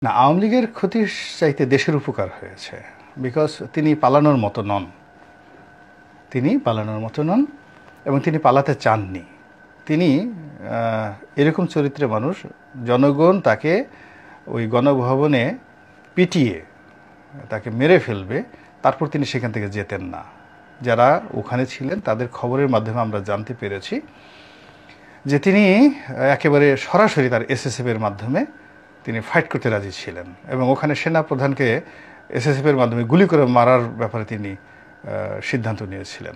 না, আওয়ামী লীগের ক্ষতির চাইতে দেশের উপকার হয়েছে। বিকজ তিনি পালানোর মতো নন, তিনি পালানোর মতো নন এবং তিনি পালাতে চাননি। তিনি এরকম চরিত্রের মানুষ, জনগণ তাকে ওই গণভবনে পিটিয়ে তাকে মেরে ফেলবে, তারপর তিনি সেখান থেকে যেতেন না। যারা ওখানে ছিলেন তাদের খবরের মাধ্যমে আমরা জানতে পেরেছি যে তিনি একেবারে সরাসরি তার এসএসএফের মাধ্যমে তিনি ফাইট করতে রাজি ছিলেন এবং ওখানে সেনা প্রধানকে এসএসএফের মাধ্যমে গুলি করে মারার ব্যাপারে তিনি সিদ্ধান্ত নিয়েছিলেন।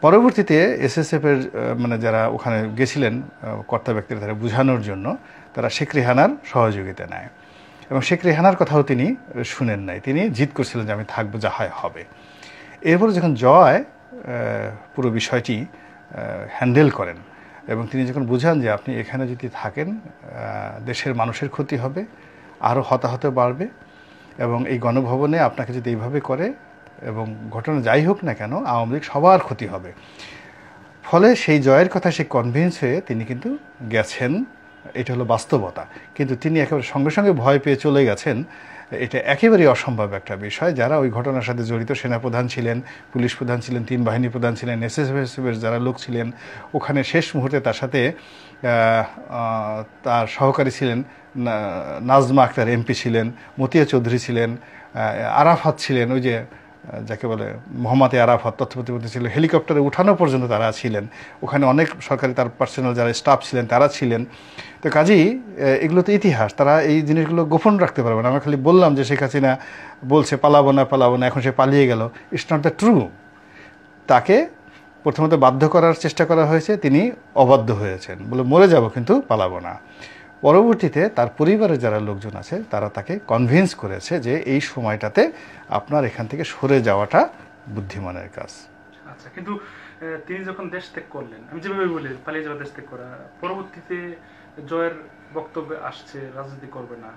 পরবর্তীতে এসএসএফের মানে যারা ওখানে গেছিলেন কর্তা ব্যক্তিরা তারা বোঝানোর জন্য, তারা শেখ রেহানার সহযোগিতা নেয় এবং শেখ রেহানার কথাও তিনি শুনেন নাই। তিনি জিদ করছিলেন যে আমি থাকবো, যা হয় হবে। এরপর যখন জয় পুরো বিষয়টি হ্যান্ডেল করেন এবং তিনি যখন বুঝান যে আপনি এখানে যদি থাকেন দেশের মানুষের ক্ষতি হবে, আরও হতাহত বাড়বে এবং এই গণভবনে আপনাকে যদি এইভাবে করে এবং ঘটনা যাই হোক না কেন আওয়ামী লীগ সবার ক্ষতি হবে। ফলে সেই জয়ের কথা সে কনভিন্স হয়ে তিনি কিন্তু গেছেন। এটা হলো বাস্তবতা। কিন্তু তিনি একেবারে সঙ্গে সঙ্গে ভয় পেয়ে চলে গেছেন, এটা একেবারেই অসম্ভব একটা বিষয়। যারা ওই ঘটনার সাথে জড়িত, সেনাপ্রধান ছিলেন, পুলিশ প্রধান ছিলেন, 3 বাহিনী প্রধান ছিলেন, এসএসএফের যারা লোক ছিলেন ওখানে, শেষ মুহূর্তে তার সাথে তার সহকারী ছিলেন নাজমা আক্তার এমপি ছিলেন, মতিয়া চৌধুরী ছিলেন, আরাফাত ছিলেন, ওই যে যাকে বলে মোহাম্মদ আরাফাত তথ্যপ্রতিমন্ত্রী ছিল, হেলিকপ্টারে উঠানো পর্যন্ত তারা ছিলেন ওখানে, অনেক সরকারি তার পার্সোনাল যারা স্টাফ ছিলেন তারা ছিলেন। তো কাজেই এগুলো তো ইতিহাস, তারা এই জিনিসগুলো গোপন রাখতে পারবে না। আমরা খালি বললাম যে শেখ হাসিনা বলছে পালাবো না পালাবো না, এখন সে পালিয়ে গেল, ইটস নট দ্য ট্রু। তাকে প্রথমত বাধ্য করার চেষ্টা করা হয়েছে, তিনি অবাধ্য হয়েছেন, বলে মরে যাব কিন্তু পালাবো না। পরবর্তীতে তার পরিবারের যারা লোকজন আছে তারা তাকে কনভিন্স করেছে যে এই সময়টাতে আপনার এখান থেকে সরে যাওয়াটা বুদ্ধিমানের কাজ। আচ্ছা, কিন্তু তিনি যখন দেশ ত্যাগ করলেন, আমি যেভাবে বলি পালিয়ে যাওয়া, দেশ ত্যাগ করা, পরবর্তীতে জয়ের বক্তব্য আসছে রাজনীতি করবে না,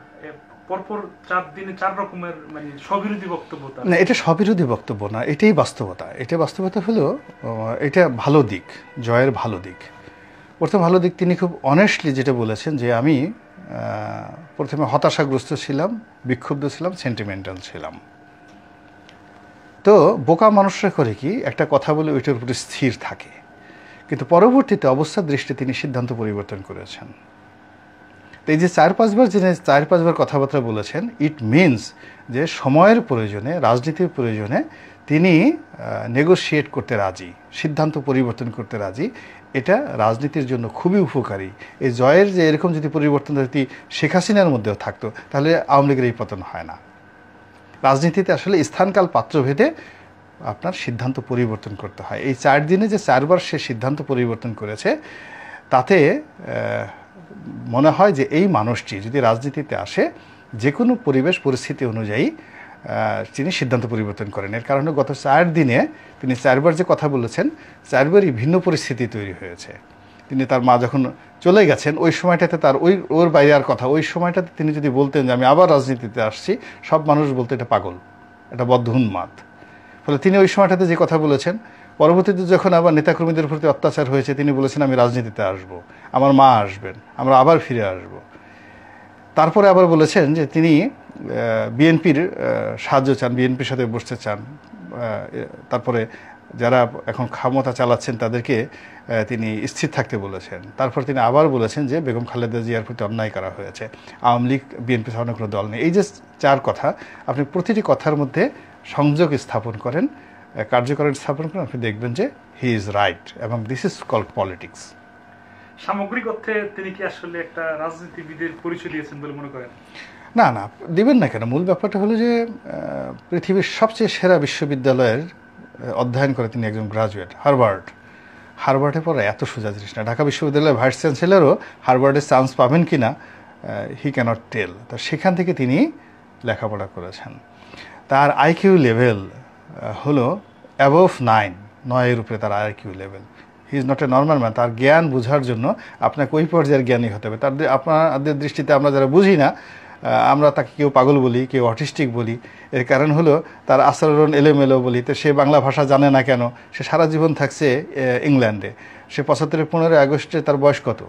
পরপর 4 দিনে 4 রকমের মানে স্ববিরোধী বক্তব্য। না, এটা স্ববিরোধী বক্তব্য না, এটাই বাস্তবতা। এটা বাস্তবতা হলো, এটা ভালো দিক, জয়ের ভালো দিক। প্রথম ভালো দিক, তিনি খুব অনেস্টলি যেটা বলেছেন যে আমি প্রথমে হতাশাগ্রস্ত ছিলাম, বিক্ষুব্ধ ছিলাম, সেন্টিমেন্টাল ছিলাম। তো বোকা মানুষরা করে কি, একটা কথা বলে ওইটার উপরে স্থির থাকে, কিন্তু পরবর্তীতে অবস্থার দৃষ্টিতে তিনি সিদ্ধান্ত পরিবর্তন করেছেন। তো এই যে 4-5 বার যিনি 4-5 বার কথাবার্তা বলেছেন, ইট মিনস যে সময়ের প্রয়োজনে, রাজনীতির প্রয়োজনে তিনি নেগোশিয়েট করতে রাজি, সিদ্ধান্ত পরিবর্তন করতে রাজি। এটা রাজনীতির জন্য খুবই উপকারী। এই জয়ের যে এরকম যদি পরিবর্তন যদি শেখ হাসিনার মধ্যেও থাকতো তাহলে আওয়ামী লীগের এই পতন হয় না। রাজনীতিতে আসলে স্থানকাল পাত্রভেদে আপনার সিদ্ধান্ত পরিবর্তন করতে হয়। এই 4 দিনে যে 4 বার সে সিদ্ধান্ত পরিবর্তন করেছে, তাতে মনে হয় যে এই মানুষটি যদি রাজনীতিতে আসে, যে কোনো পরিবেশ পরিস্থিতি অনুযায়ী তিনি সিদ্ধান্ত পরিবর্তন করেন। এর কারণে গত 4 দিনে তিনি 4 বার যে কথা বলেছেন, 4বারই ভিন্ন পরিস্থিতি তৈরি হয়েছে। তিনি তার মা যখন চলে গেছেন ওই সময়টাতে তার ওর বাইরে আর কথা, ওই সময়টাতে তিনি যদি বলতেন যে আমি আবার রাজনীতিতে আসছি, সব মানুষ বলতো এটা পাগল, এটা বদ্ধউন্মাদ। ফলে তিনি ওই সময়টাতে যে কথা বলেছেন, পরবর্তীতে যখন আবার নেতাকর্মীদের প্রতি অত্যাচার হয়েছে তিনি বলেছেন আমি রাজনীতিতে আসব, আমার মা আসবেন, আমরা আবার ফিরে আসব। তারপরে আবার বলেছেন যে তিনি বিএনপির সাহায্য চান, বিএনপির সাথে বসতে চান। তারপরে যারা এখন ক্ষমতা চালাচ্ছেন তাদেরকে তিনি স্থির থাকতে বলেছেন। তারপর তিনি আবার বলেছেন যে বেগম খালেদা জিয়ার প্রতি অন্যায় করা হয়েছে, আওয়ামী লীগ বিএনপি ছাড়া কোনো দল নেই। এই যে 4 কথা, আপনি প্রতিটি কথার মধ্যে সংযোগ স্থাপন করেন, কার্যকরণ স্থাপন করেন, আপনি দেখবেন যে হি ইজ রাইট এবং দিস ইজ কল্ড পলিটিক্স। সামগ্রিক অর্থে তিনি কি আসলে একটা রাজনীতিবিদের পরিচয় দিয়েছেন বলে মনে করেন? না না, দিবেন না কেন? মূল ব্যাপারটা হলো যে পৃথিবীর সবচেয়ে সেরা বিশ্ববিদ্যালয়ের অধ্যয়ন করে তিনি একজন গ্রাজুয়েট, হার্ভার্ডে পড়া এত সোজা জিনিস না। ঢাকা বিশ্ববিদ্যালয়ের ভাইস চ্যান্সেলরও হার্ভার্ডের চান্স পাবেন কি না হি ক্যানট টেল। তো সেখান থেকে তিনি লেখাপড়া করেছেন। তার আইকিউ লেভেল হলো অ্যাবভ 9-এর উপরে তার IQ level. He is not a normal man. তার জ্ঞান বোঝার জন্য আপনাকে ওই পর্যায়ের জ্ঞানী হতে হবে। আপনাদের দৃষ্টিতে আমরা যারা বুঝি না, আমরা তাকে কেউ পাগল বলি, কেউ অটিস্টিক বলি। এর কারণ হলো তার আচরণ এলোমেলো বলি। তো সে বাংলা ভাষা জানে না কেন? সে সারা জীবন থাকছে ইংল্যান্ডে। সে 75-15 আগস্টে তার বয়স কত?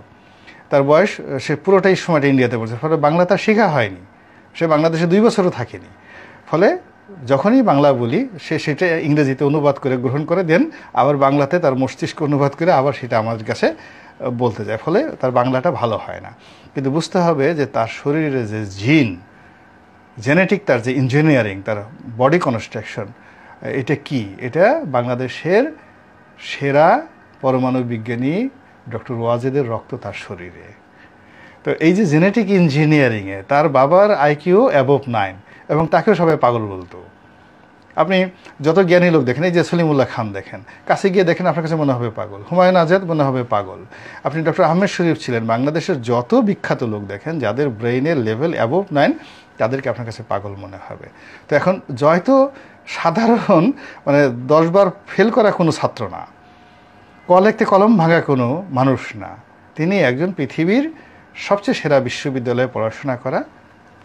তার বয়স সে পুরোটাই সময়টা ইন্ডিয়াতে পড়ছে, ফলে বাংলা তার শেখা হয়নি, সে বাংলাদেশে 2 বছরও থাকেনি। ফলে যখনই বাংলা বলি সে সেটা ইংরেজিতে অনুবাদ করে গ্রহণ করে দেন, আবার বাংলাতে তার মস্তিষ্ক অনুবাদ করে আবার সেটা আমাদের কাছে বলতে যায়, ফলে তার বাংলাটা ভালো হয় না। কিন্তু বুঝতে হবে যে তার শরীরে যে জিন, জেনেটিক, তার যে ইঞ্জিনিয়ারিং, তার বডি কনস্ট্রাকশন, এটা কি? এটা বাংলাদেশের সেরা পরমাণু বিজ্ঞানী ডক্টর ওয়াজেদের রক্ত তার শরীরে। তো এই যে জেনেটিক ইঞ্জিনিয়ারিংয়ে তার বাবার আইকিউ অ্যাবভ 9, এবং তাকেও সবাই পাগল বলতো। আপনি যত জ্ঞানী লোক দেখেন, এই যে সলিমুল্লাহ খান দেখেন, কাছে গিয়ে দেখেন আপনার কাছে মনে হবে পাগল, হুমায়ুন আজাদ মনে হবে পাগল। আপনি ডক্টর আহমেদ শরীফ ছিলেন, বাংলাদেশের যত বিখ্যাত লোক দেখেন যাদের ব্রেইনের লেভেল অ্যাবভ 9, তাদেরকে আপনার কাছে পাগল মনে হবে। তো এখন জয় তো সাধারণ 10 বার ফেল করা কোনো ছাত্র না, লিখতে কলম ভাঙা কোনো মানুষ না, তিনি একজন পৃথিবীর সবচেয়ে সেরা বিশ্ববিদ্যালয়ে পড়াশোনা করা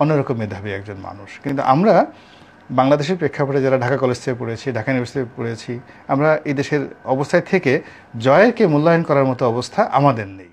অন্যরকম মেধাবী একজন মানুষ। কিন্তু আমরা বাংলাদেশের প্রেক্ষাপটে যারা ঢাকা কলেজ থেকে পড়েছি, ঢাকা ইউনিভার্সিটি পড়েছি, আমরা এই দেশের অবস্থায় থেকে জয়েরকে মূল্যায়ন করার মতো অবস্থা আমাদের নেই।